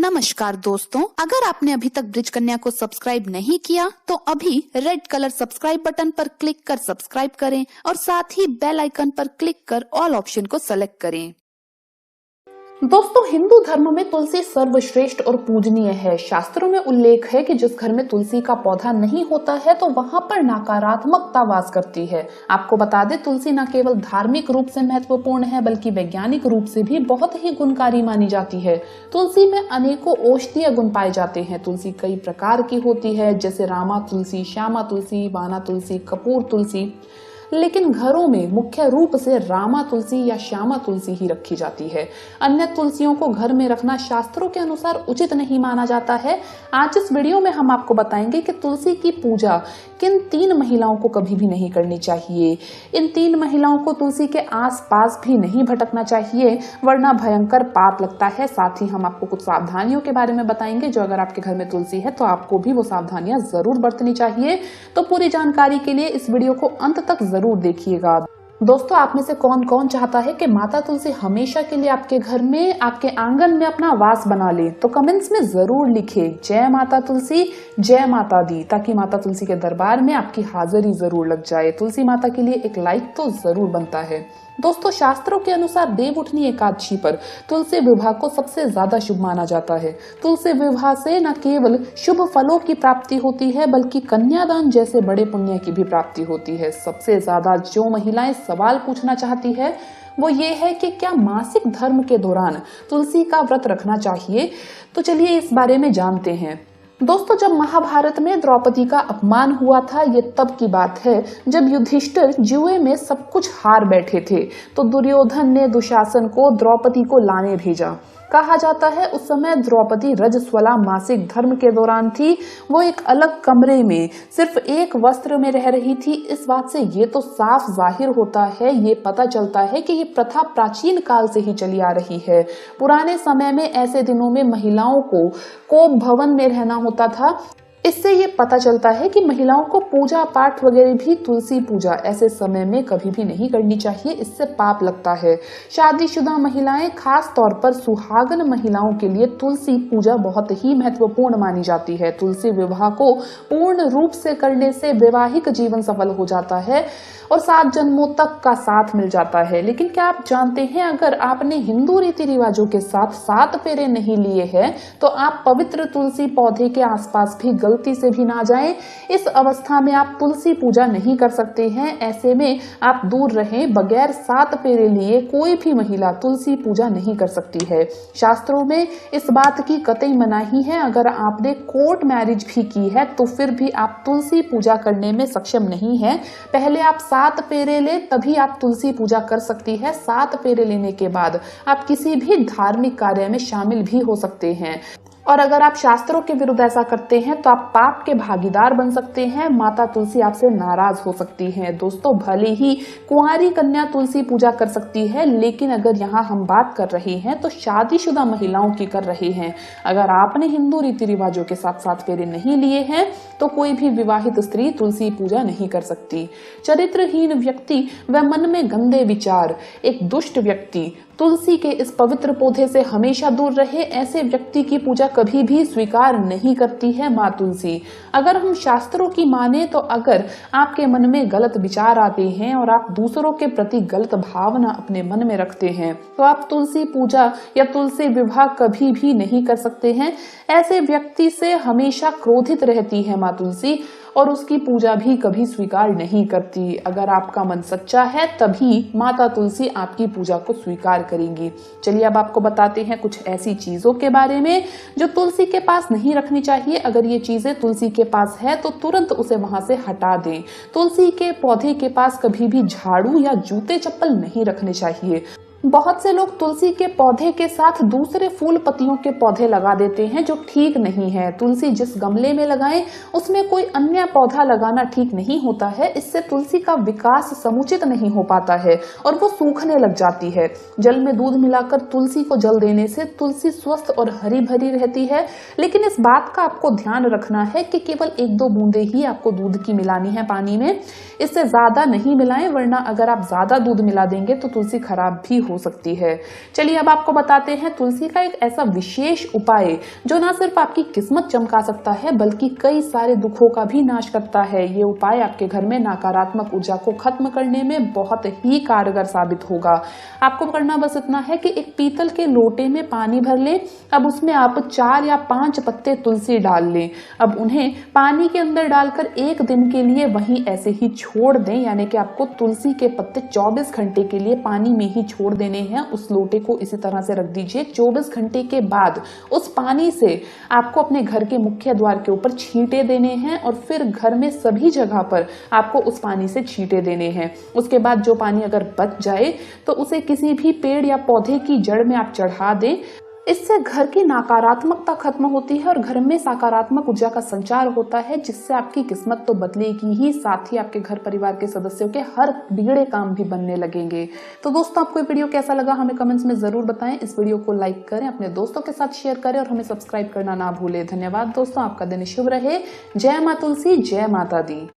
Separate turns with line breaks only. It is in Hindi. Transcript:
नमस्कार दोस्तों, अगर आपने अभी तक ब्रिज कन्या को सब्सक्राइब नहीं किया तो अभी रेड कलर सब्सक्राइब बटन पर क्लिक कर सब्सक्राइब करें और साथ ही बेल आइकन पर क्लिक कर ऑल ऑप्शन को सेलेक्ट करें।
दोस्तों, हिंदू धर्म में तुलसी सर्वश्रेष्ठ और पूजनीय है। शास्त्रों में उल्लेख है कि जिस घर में तुलसी का पौधा नहीं होता है तो वहां पर नकारात्मकता वास करती है। आपको बता दें, तुलसी न केवल धार्मिक रूप से महत्वपूर्ण है बल्कि वैज्ञानिक रूप से भी बहुत ही गुणकारी मानी जाती है। तुलसी में अनेकों औषधीय गुण पाए जाते हैं। तुलसी कई प्रकार की होती है, जैसे रामा तुलसी, श्यामा तुलसी, वाना तुलसी, कपूर तुलसी, लेकिन घरों में मुख्य रूप से रामा तुलसी या श्यामा तुलसी ही रखी जाती है। अन्य तुलसियों को घर में रखना शास्त्रों के अनुसार उचित नहीं माना जाता है। आज इस वीडियो में हम आपको बताएंगे कि तुलसी की पूजा किन 3 महिलाओं को कभी भी नहीं करनी चाहिए। इन 3 महिलाओं को तुलसी के आसपास भी नहीं भटकना चाहिए, वरना भयंकर पाप लगता है। साथ ही हम आपको कुछ सावधानियों के बारे में बताएंगे जो अगर आपके घर में तुलसी है तो आपको भी वो सावधानियां जरूर बरतनी चाहिए। तो पूरी जानकारी के लिए इस वीडियो को अंत तक जरूर देखिएगा। दोस्तों, आप में से कौन कौन चाहता है कि माता तुलसी हमेशा के लिए आपके घर में, आपके आंगन में अपना वास बना ले? तो कमेंट्स में जरूर लिखे जय माता तुलसी, जय माता दी, ताकि माता तुलसी के दरबार में आपकी हाजिरी जरूर लग जाए। तुलसी माता के लिए एक लाइक तो जरूर बनता है। दोस्तों, शास्त्रों के अनुसार देवउठनी एकादशी पर तुलसी विवाह को सबसे ज्यादा शुभ माना जाता है। तुलसी विवाह से न केवल शुभ फलों की प्राप्ति होती है बल्कि कन्यादान जैसे बड़े पुण्य की भी प्राप्ति होती है। सबसे ज्यादा जो महिलाएं सवाल पूछना चाहती है वो ये है कि क्या मासिक धर्म के दौरान तुलसी का व्रत रखना चाहिए? तो चलिए इस बारे में जानते हैं। दोस्तों, जब महाभारत में द्रौपदी का अपमान हुआ था, ये तब की बात है जब युधिष्ठिर जुए में सब कुछ हार बैठे थे, तो दुर्योधन ने दुशासन को द्रौपदी को लाने भेजा। कहा जाता है उस समय द्रौपदी रजस्वला मासिक धर्म के दौरान थी। वो एक अलग कमरे में सिर्फ एक वस्त्र में रह रही थी। इस बात से ये तो साफ जाहिर होता है, ये पता चलता है कि ये प्रथा प्राचीन काल से ही चली आ रही है। पुराने समय में ऐसे दिनों में महिलाओं को कोप भवन में रहना होता था। इससे ये पता चलता है कि महिलाओं को पूजा पाठ वगैरह भी तुलसी पूजा ऐसे समय में कभी भी नहीं करनी चाहिए, इससे पाप लगता है। शादीशुदा महिलाएं, खास तौर पर सुहागन महिलाओं के लिए तुलसी पूजा बहुत ही महत्वपूर्ण मानी जाती है। तुलसी विवाह को पूर्ण रूप से करने से वैवाहिक जीवन सफल हो जाता है और 7 जन्मों तक का साथ मिल जाता है। लेकिन क्या आप जानते हैं, अगर आपने हिंदू रीति रिवाजों के साथ 7 फेरे नहीं लिए हैं तो आप पवित्र तुलसी पौधे के आसपास भी गलती से भी ना जाएं। इस अवस्था में आप तुलसी पूजा नहीं कर सकते हैं। ऐसे में आप दूर रहें। बगैर 7 फेरे लिए कोई भी महिला तुलसी पूजा नहीं कर सकती है। शास्त्रों में इस बात की कतई मनाही है। अगर आपने कोर्ट मैरिज भी की है तो फिर भी आप तुलसी पूजा करने में सक्षम नहीं है। पहले आप 7 फेरे ले, तभी आप तुलसी पूजा कर सकती है। 7 फेरे लेने के बाद आप किसी भी धार्मिक कार्य में शामिल भी हो सकते हैं। और अगर आप शास्त्रों के विरुद्ध ऐसा करते हैं तो आप पाप के भागीदार बन सकते हैं। माता तुलसी आपसे नाराज हो सकती हैं। दोस्तों, भले ही कुंवारी कन्या तुलसी पूजा कर सकती है, लेकिन अगर यहाँ हम बात कर रहे हैं तो शादीशुदा महिलाओं की कर रहे हैं। अगर आपने हिंदू रीति रिवाजों के साथ 7 फेरे नहीं लिए हैं तो कोई भी विवाहित स्त्री तुलसी पूजा नहीं कर सकती। चरित्रहीन व्यक्ति व मन में गंदे विचार, एक दुष्ट व्यक्ति तुलसी के इस पवित्र पौधे से हमेशा दूर रहे। ऐसे व्यक्ति की पूजा कभी भी स्वीकार नहीं करती है माँ तुलसी। अगर हम शास्त्रों की माने तो अगर आपके मन में गलत विचार आते हैं और आप दूसरों के प्रति गलत भावना अपने मन में रखते हैं तो आप तुलसी पूजा या तुलसी विवाह कभी भी नहीं कर सकते हैं। ऐसे व्यक्ति से हमेशा क्रोधित रहती है माँ तुलसी और उसकी पूजा भी कभी स्वीकार नहीं करती। अगर आपका मन सच्चा है तभी माता तुलसी आपकी पूजा को स्वीकार करेंगी। चलिए अब आपको बताते हैं कुछ ऐसी चीजों के बारे में जो तुलसी के पास नहीं रखनी चाहिए। अगर ये चीजें तुलसी के पास है तो तुरंत उसे वहां से हटा दें। तुलसी के पौधे के पास कभी भी झाड़ू या जूते चप्पल नहीं रखने चाहिए। बहुत से लोग तुलसी के पौधे के साथ दूसरे फूल पत्तियों के पौधे लगा देते हैं, जो ठीक नहीं है। तुलसी जिस गमले में लगाएं उसमें कोई अन्य पौधा लगाना ठीक नहीं होता है। इससे तुलसी का विकास समुचित नहीं हो पाता है और वो सूखने लग जाती है। जल में दूध मिलाकर तुलसी को जल देने से तुलसी स्वस्थ और हरी भरी रहती है। लेकिन इस बात का आपको ध्यान रखना है कि केवल 1-2 बूंदे ही आपको दूध की मिलानी है पानी में। इससे ज्यादा नहीं मिलाएं, वरना अगर आप ज्यादा दूध मिला देंगे तो तुलसी खराब भी हो हो सकती है। चलिए अब आपको बताते हैं तुलसी का एक ऐसा विशेष उपाय जो ना सिर्फ आपकी किस्मत चमका सकता है बल्कि कई सारे दुखों का भी नाश करता है। ये उपाय आपके घर में नकारात्मक ऊर्जा को खत्म करने में बहुत ही कारगर साबित होगा। आपको करना बस इतना है कि एक पीतल के लोटे में पानी भर लें। अब उसमें आप 4 या 5 पत्ते तुलसी डाल लें। अब उन्हें पानी के अंदर डालकर 1 दिन के लिए वहीं ऐसे ही छोड़ दें, यानी कि आपको तुलसी के पत्ते 24 घंटे के लिए पानी में ही छोड़ देने हैं। उस लोटे को इसी तरह से रख दीजिए। 24 घंटे के बाद उस पानी से आपको अपने घर के मुख्य द्वार के ऊपर छींटे देने हैं और फिर घर में सभी जगह पर आपको उस पानी से छींटे देने हैं। उसके बाद जो पानी अगर बच जाए तो उसे किसी भी पेड़ या पौधे की जड़ में आप चढ़ा दें। इससे घर की नकारात्मकता खत्म होती है और घर में सकारात्मक ऊर्जा का संचार होता है, जिससे आपकी किस्मत तो बदलेगी ही, साथ ही आपके घर परिवार के सदस्यों के हर बिगड़े काम भी बनने लगेंगे। तो दोस्तों आपको ये वीडियो कैसा लगा हमें कमेंट्स में जरूर बताएं। इस वीडियो को लाइक करें, अपने दोस्तों के साथ शेयर करें और हमें सब्सक्राइब करना ना भूलें। धन्यवाद दोस्तों, आपका दिन शुभ रहे। जय मां तुलसी, जय माता दी।